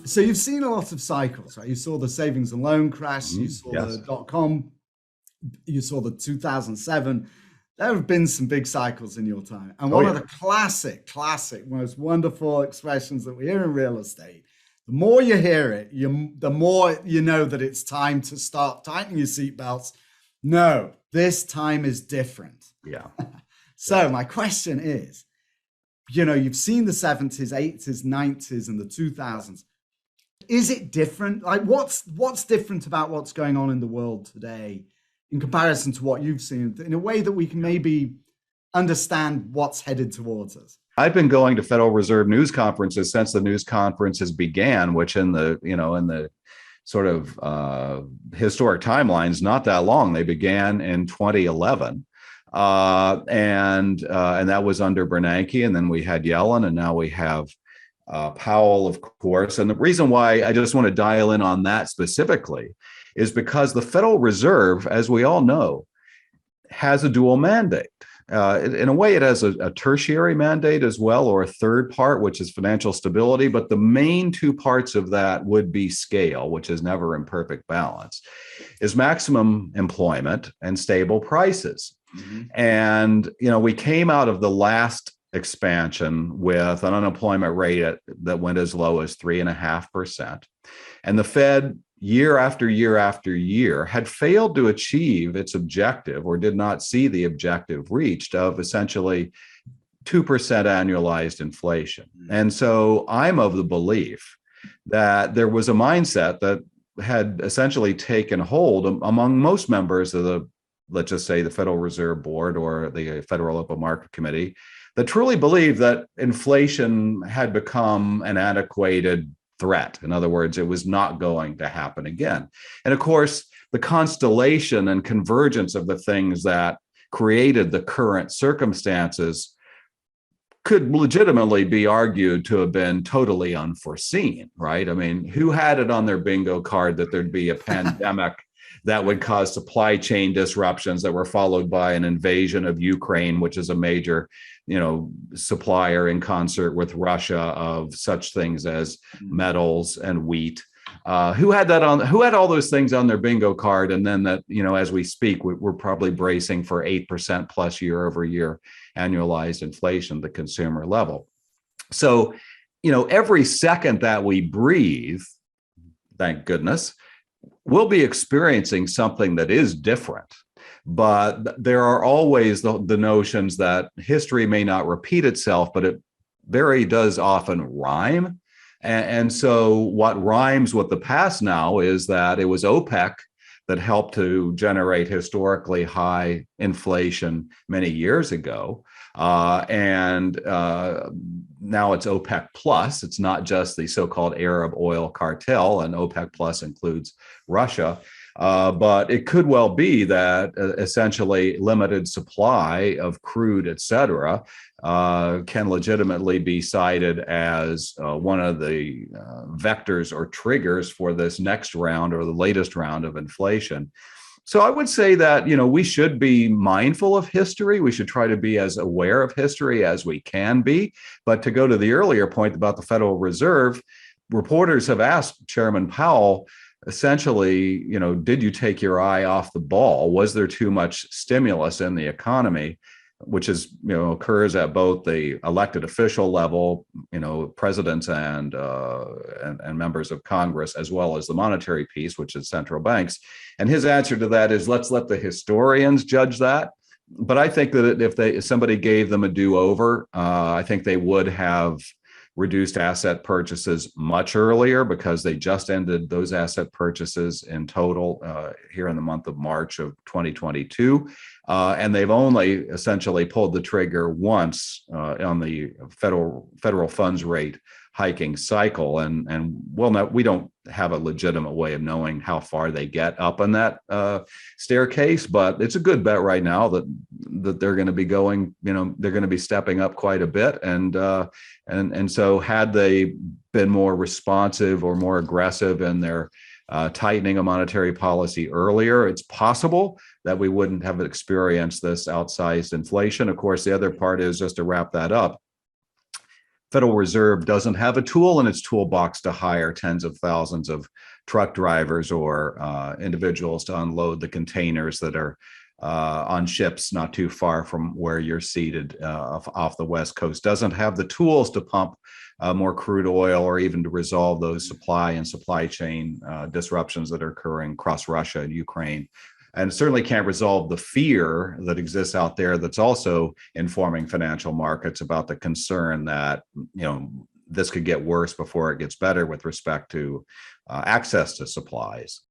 So you've seen a lot of cycles, right? You saw the savings and loan crash, you saw Yes. the dot-com, you saw the 2007. There have been some big cycles in your time. And one of the classic, most wonderful expressions that we hear in real estate, the more you hear it, the more you know that it's time to start tightening your seatbelts. No, this time is different. Yeah. So my question is, you've seen the 70s, 80s, 90s, and the 2000s. Is it different? Like, what's different about what's going on in the world today in comparison to what you've seen, in a way that we can maybe understand what's headed towards us? I've been going to Federal Reserve news conferences since the news conferences began, which in the sort of historic timelines, not that long. They began in 2011. And that was under Bernanke, and then we had Yellen, and now we have Powell, of course. And the reason why I just want to dial in on that specifically is because the Federal Reserve, as we all know, has a dual mandate. In a way, it has a tertiary mandate as well, or a third part, which is financial stability. But the main two parts of that would be scale, which is never in perfect balance, is maximum employment and stable prices. Mm-hmm. And, we came out of the last expansion with an unemployment rate that went as low as 3.5%. And the Fed, year after year after year, had failed to achieve its objective, or did not see the objective reached, of essentially 2% annualized inflation. And so I'm of the belief that there was a mindset that had essentially taken hold among most members of the, let's just say, the Federal Reserve Board or the Federal Open Market Committee, that truly believed that inflation had become an antiquated threat. In other words, it was not going to happen again. And of course, the constellation and convergence of the things that created the current circumstances could legitimately be argued to have been totally unforeseen, right? I mean, who had it on their bingo card that there'd be a pandemic that would cause supply chain disruptions that were followed by an invasion of Ukraine, which is a major, supplier in concert with Russia of such things as metals and wheat. Who had all those things on their bingo card? And then that, as we speak, we're probably bracing for 8% plus year over year annualized inflation at the consumer level. So, every second that we breathe, thank goodness, we'll be experiencing something that is different. But there are always the notions that history may not repeat itself, but it very does often rhyme. And so what rhymes with the past now is that it was OPEC that helped to generate historically high inflation many years ago. And now it's OPEC plus. It's not just the so-called Arab oil cartel, and OPEC plus includes Russia. But it could well be that essentially limited supply of crude, et cetera, can legitimately be cited as one of the vectors or triggers for this next round or the latest round of inflation. So I would say that, we should be mindful of history. We should try to be as aware of history as we can be. But to go to the earlier point about the Federal Reserve, reporters have asked Chairman Powell, essentially, did you take your eye off the ball? Was there too much stimulus in the economy, which is, occurs at both the elected official level, presidents and members of Congress, as well as the monetary piece, which is central banks. And his answer to that is, let's let the historians judge that. But I think that if somebody gave them a do-over, I think they would have reduced asset purchases much earlier, because they just ended those asset purchases in total here in the month of March of 2022. And they've only essentially pulled the trigger once on the federal funds rate hiking cycle. And we don't have a legitimate way of knowing how far they get up on that staircase, but it's a good bet right now that they're going to be going, they're going to be stepping up quite a bit. And so had they been more responsive or more aggressive in their tightening of monetary policy earlier, it's possible that we wouldn't have experienced this outsized inflation. Of course, the other part is, just to wrap that up, Federal Reserve doesn't have a tool in its toolbox to hire tens of thousands of truck drivers or individuals to unload the containers that are on ships not too far from where you're seated off the West Coast, doesn't have the tools to pump more crude oil or even to resolve those supply chain disruptions that are occurring across Russia and Ukraine. And certainly can't resolve the fear that exists out there that's also informing financial markets about the concern that, this could get worse before it gets better with respect to access to supplies.